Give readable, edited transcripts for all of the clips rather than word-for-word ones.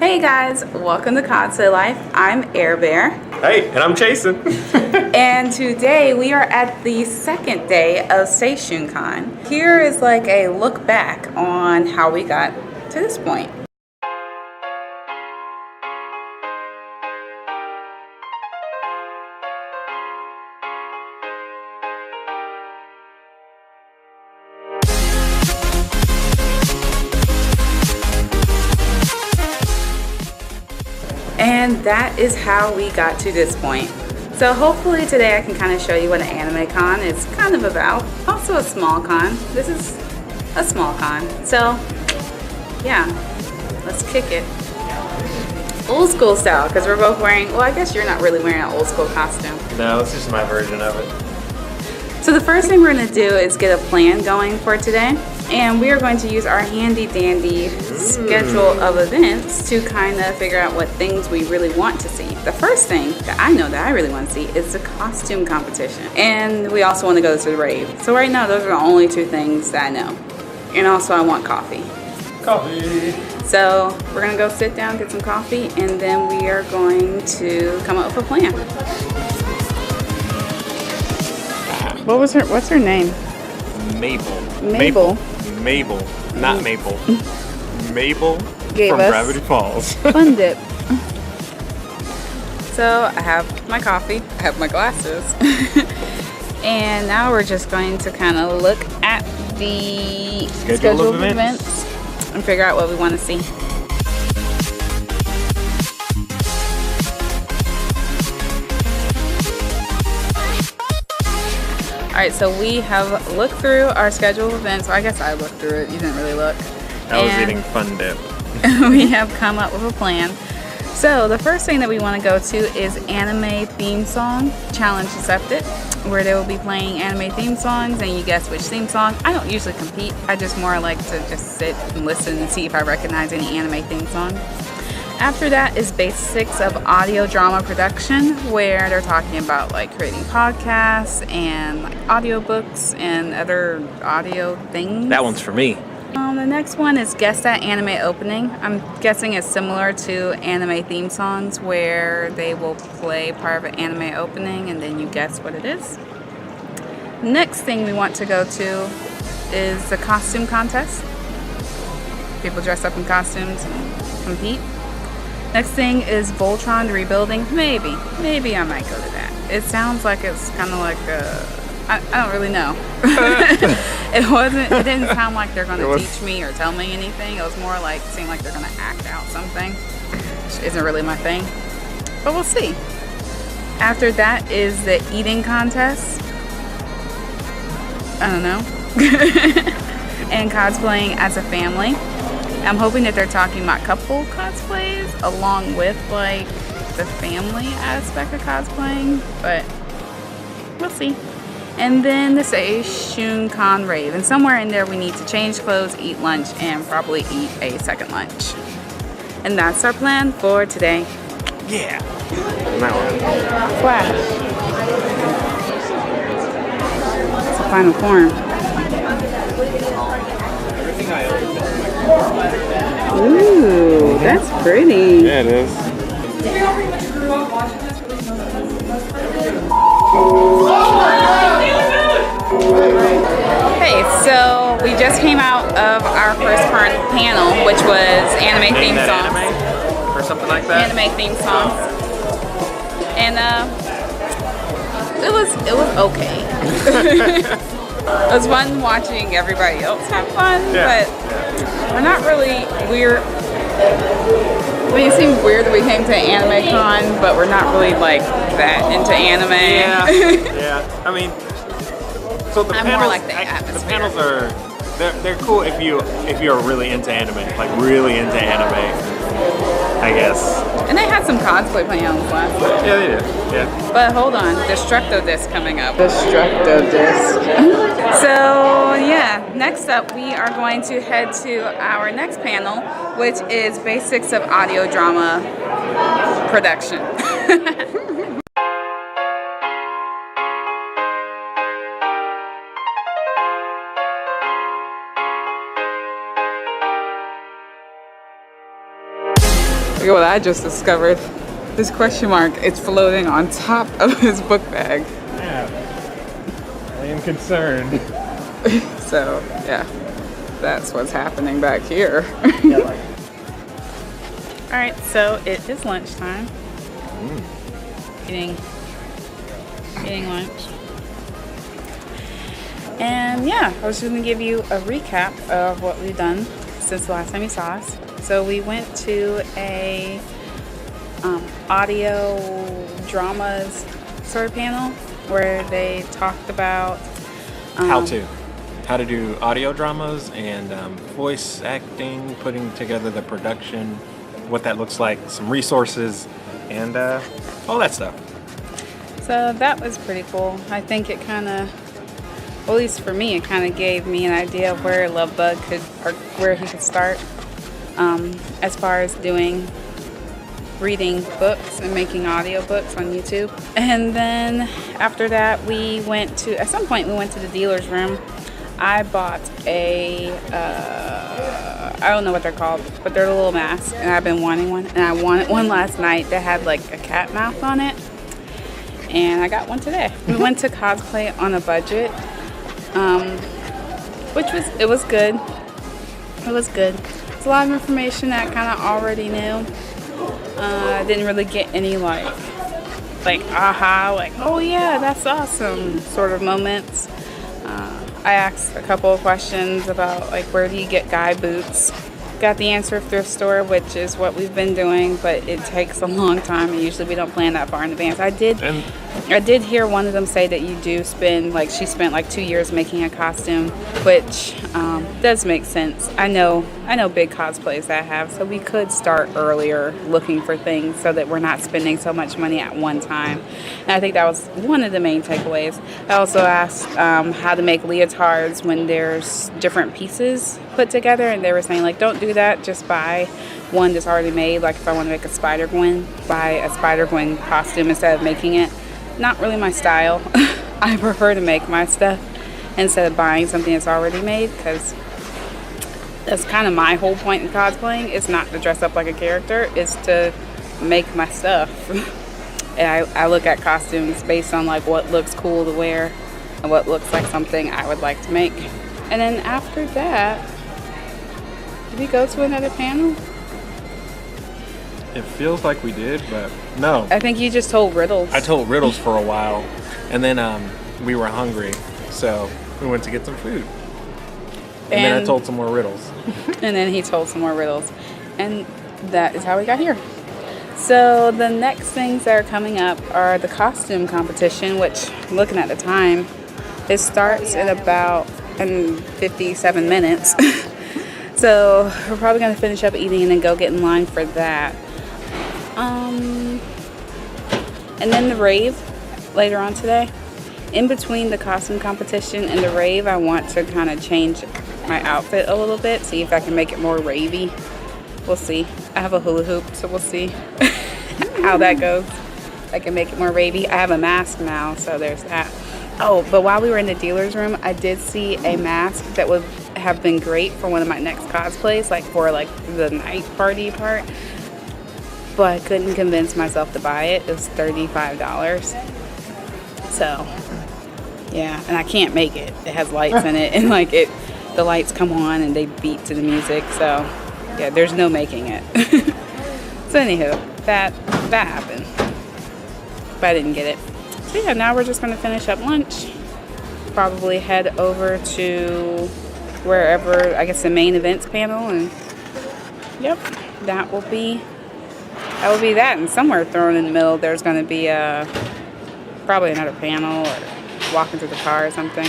Hey guys, welcome to Cosplay Life. I'm Air Bear. Hey, and I'm Jason. And today we are at the second day of Seishun Con. Here is like a look back on how we got to this point. And that is how we got to this point. So hopefully today I can kind of show you what an anime con is kind of about. Also a small con. This is a small con. So yeah, let's kick it. Old school style, because we're both wearing, well, I guess you're not really wearing an old school costume. No, it's just my version of it. So the first thing we're going to do is get a plan going for today. And we are going to use our handy dandy schedule of events to kind of figure out what things we really want to see. The first thing that I know that I really want to see is the costume competition. And we also want to go to the rave. So right now, those are the only two things that I know. And also I want coffee. Coffee. So we're going to go sit down, get some coffee, and then we are going to come up with a plan. What's her name? Mabel. Mabel. Not Maple. Mabel Gave from us Gravity Falls. Fun dip. So I have my coffee, I have my glasses, and now we're just going to kind of look at the schedule of events and figure out what we want to see. Alright, so we have looked through our schedule of events. I guess I looked through it. You didn't really look. I was eating Fun Dip. We have come up with a plan. So the first thing that we want to go to is anime theme song challenge accepted, where they will be playing anime theme songs and you guess which theme song. I don't usually compete. I just more like to just sit and listen and see if I recognize any anime theme song. After that is basics of audio drama production, where they're talking about like creating podcasts and like audiobooks and other audio things. That one's for me. The next one is guess that anime opening. I'm guessing it's similar to anime theme songs, where they will play part of an anime opening and then you guess what it is. Next thing we want to go to is the costume contest. People dress up in costumes and compete. Next thing is Voltron rebuilding. Maybe I might go to that. It sounds like it's kind of like I don't really know. It didn't sound like they're going to teach me or tell me anything. It was more like, seemed like they're going to act out something, which isn't really my thing. But we'll see. After that is the eating contest. I don't know. And cosplaying as a family. I'm hoping that they're talking about couple cosplays along with like the family aspect of cosplaying, but we'll see. And then the Seishun Con rave, and somewhere in there we need to change clothes, eat lunch, and probably eat a second lunch. And that's our plan for today. Yeah. That one. Flash. It's a final form. Ooh, that's pretty. Yeah, it is. Hey, so we just came out of our first panel, which was anime theme songs. Anime? Or something like that? Anime theme songs. And it was okay. It was fun watching everybody else have fun, but we're not really weird. I mean, it seemed weird that we came to Anime Con, but we're not really like that into anime. Yeah. I mean, so the I'm panels, more like the atmosphere. The panels are they're cool if you're really into anime, like really into anime, I guess. And they had some cosplay panels last night. Yeah, they did. Yeah. But hold on, Destructo Disc coming up. Destructo Disc. So yeah, next up we are going to head to our next panel, which is basics of audio drama production. Look at what I just discovered. This question mark, it's floating on top of his book bag. Yeah. I am concerned. So, yeah. That's what's happening back here. Alright, so it is lunchtime. Eating lunch. And yeah, I was just going to give you a recap of what we've done since the last time you saw us. So we went to a audio dramas sort of panel where they talked about how to do audio dramas and voice acting, putting together the production, what that looks like, some resources, and all that stuff. So that was pretty cool. I think it kind of, well, at least for me, it kind of gave me an idea of where Lovebug could, or where he could start as far as reading books and making audiobooks on YouTube. And then after that, at some point we went to the dealer's room. I bought I don't know what they're called, but they're the little masks, and I've been wanting one. And I wanted one last night that had like a cat mouth on it, and I got one today. We went to Cosplay on a budget, it was good. It was good. It's a lot of information that I kind of already knew. I didn't really get any like aha, like, oh yeah, that's awesome sort of moments. I asked a couple of questions about like, where do you get guy boots? Got the answer of thrift store, which is what we've been doing, but it takes a long time, and usually we don't plan that far in advance. I did hear one of them say that you do spend, like, she spent like 2 years making a costume, which does make sense. I know big cosplays that have, so we could start earlier looking for things so that we're not spending so much money at one time. And I think that was one of the main takeaways. I also asked how to make leotards when there's different pieces put together, and they were saying like, don't do that, just buy one that's already made. Like if I want to make a Spider-Gwen, buy a Spider-Gwen costume instead of making it. Not really my style. I prefer to make my stuff instead of buying something that's already made, because that's kind of my whole point in cosplaying. It's not to dress up like a character, it's to make my stuff. And I look at costumes based on like what looks cool to wear and what looks like something I would like to make. And then after that, did we go to another panel? It feels like we did, but no. I think you just told riddles. I told riddles for a while, and then we were hungry, so we went to get some food. And then I told some more riddles. And then he told some more riddles. And that is how we got here. So the next things that are coming up are the costume competition, which, looking at the time, it starts in about 57 minutes. So we're probably going to finish up eating and then go get in line for that. And then the rave later on today. In between the costume competition and the rave, I want to kind of change my outfit a little bit, see if I can make it more ravey. We'll see. I have a hula hoop, so we'll see how that goes. I can make it more ravey. I have a mask now, so there's that. Oh, but while we were in the dealer's room, I did see a mask that would have been great for one of my next cosplays, like for like the night party part. But I couldn't convince myself to buy it. It was $35. So, yeah, and I can't make it. It has lights in it, and like the lights come on and they beat to the music. So, yeah, there's no making it. So anywho, that happened. But I didn't get it. So yeah, now we're just gonna finish up lunch. Probably head over to wherever, I guess, the main events panel, and yep, that will be that. And somewhere thrown in the middle, there's gonna be probably another panel or walking through the car or something.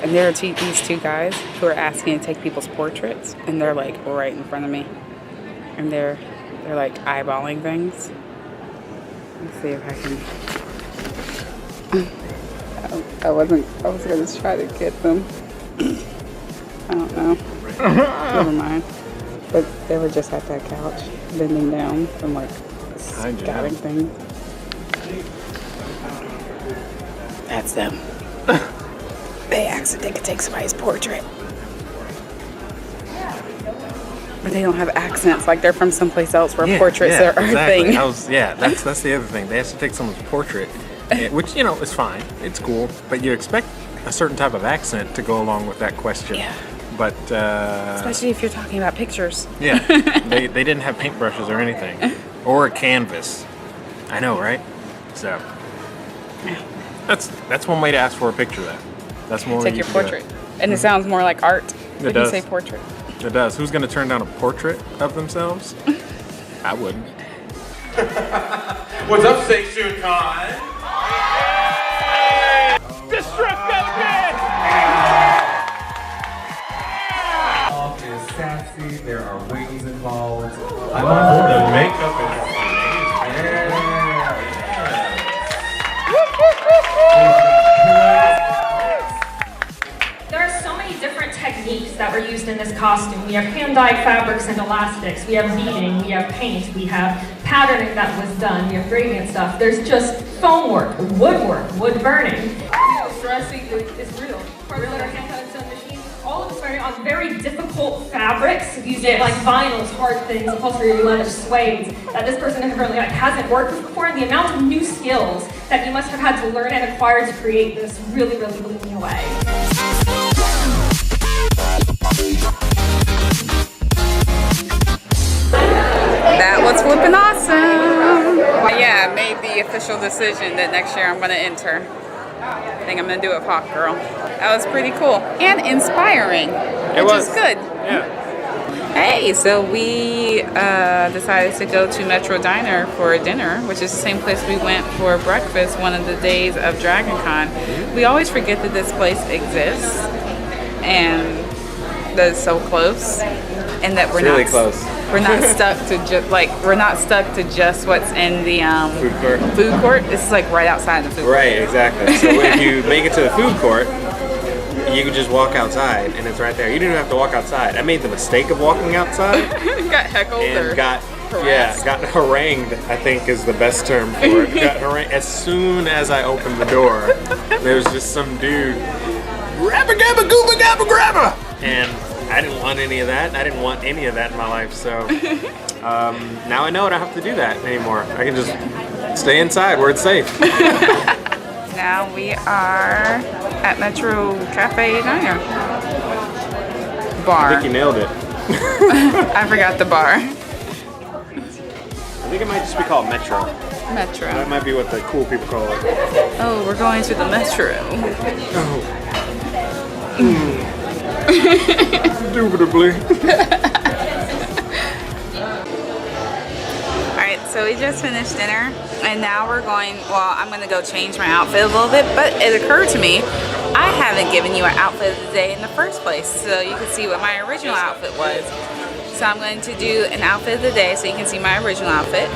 And there are these two guys who are asking to take people's portraits, and they're like right in front of me, and they're like eyeballing things. Let's see if I can. I was gonna try to get them. I don't know. Never mind. But they were just at that couch, bending down from like scouting things. That's them. They asked if they could take somebody's portrait. But they don't have accents, like they're from someplace else where Yeah, portraits yeah, are a exactly. thing. That's the other thing. They have to take someone's portrait, which, you know, is fine. It's cool. But you expect a certain type of accent to go along with that question. Yeah. But Especially if you're talking about pictures. yeah, they didn't have paintbrushes or anything, or a canvas. I know, right? So that's one way to ask for a picture. That's one way Take you your can do portrait. And it sounds more like art. It If does. you say portrait. It does. Who's going to turn down a portrait of themselves? I wouldn't. What's up, Seishun Con? Destructo Is sassy. There are wings involved. I'm on board. The makeup is There are so many different techniques that were used in this costume. We have hand-dyed fabrics and elastics, we have beading, we have paint, we have patterning that was done, we have gradient stuff. There's just foam work, wood burning. Dressing is real. Parts that are hand-dyed sewing machine. All of it's wearing on very difficult fabrics, using like vinyls, hard things, upholstery, leather, suede, that this person apparently hasn't worked with before. And the amount of new skills that you must have had to learn and acquire to create this really blew me away. That was flipping awesome. Yeah, I made the official decision that next year I'm going to enter. I think I'm going to do it Hawk Girl. That was pretty cool and inspiring, which is good. Yeah. Hey, so we decided to go to Metro Diner for dinner, which is the same place we went for breakfast one of the days of Dragon Con. We always forget that this place exists and that it's so close, and that we're It's really not close. We're not stuck to just what's in the Food court. Food court. This is like right outside the food court. Right, exactly. So if you make it to the food court, you can just walk outside, and it's right there. You didn't have to walk outside. I made the mistake of walking outside Got heckled or and got harassed. harangued. I think is the best term for it. Got harangued as soon as I opened the door. There was just some dude, grabba gabba gooba gabba grabba, and I didn't want any of that. I didn't want any of that in my life. So now I know I don't have to do that anymore. I can just stay inside where it's safe. Now we are at Metro Cafe Diner. Bar. I think you nailed it. I forgot the bar. I think it might just be called Metro. Metro. That might be what the cool people call it. Oh, we're going to the Metro. Indubitably. Alright, so we just finished dinner and now we're going, well, I'm going to go change my outfit a little bit, but it occurred to me, I haven't given you an outfit of the day in the first place, so you can see what my original outfit was. So I'm going to do an outfit of the day so you can see my original outfit.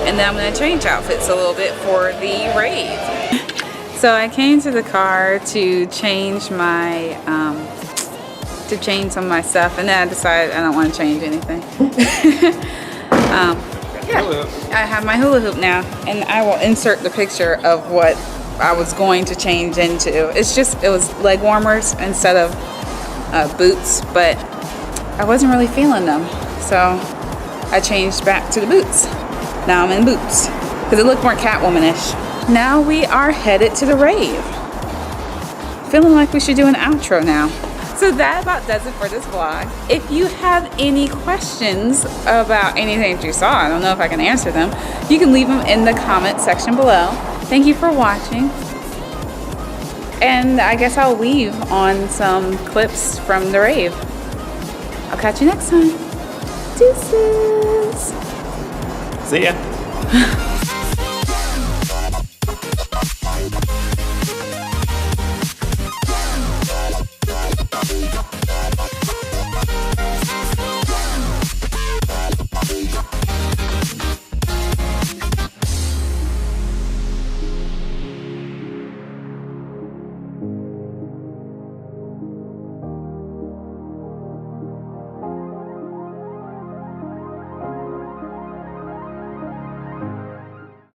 And then I'm going to change outfits a little bit for the rave. So I came to the car to change my, some of my stuff, and then I decided I don't want to change anything. Yeah, I have my hula hoop now, and I will insert the picture of what I was going to change into. It was leg warmers instead of boots, but I wasn't really feeling them, so I changed back to the boots. Now I'm in boots because it looked more Catwoman-ish. Now we are headed to the rave. Feeling like we should do an outro now. So that about does it for this vlog. If you have any questions about anything that you saw, I don't know if I can answer them, you can leave them in the comment section below. Thank you for watching. And I guess I'll leave on some clips from the rave. I'll catch you next time. Deuces. See ya.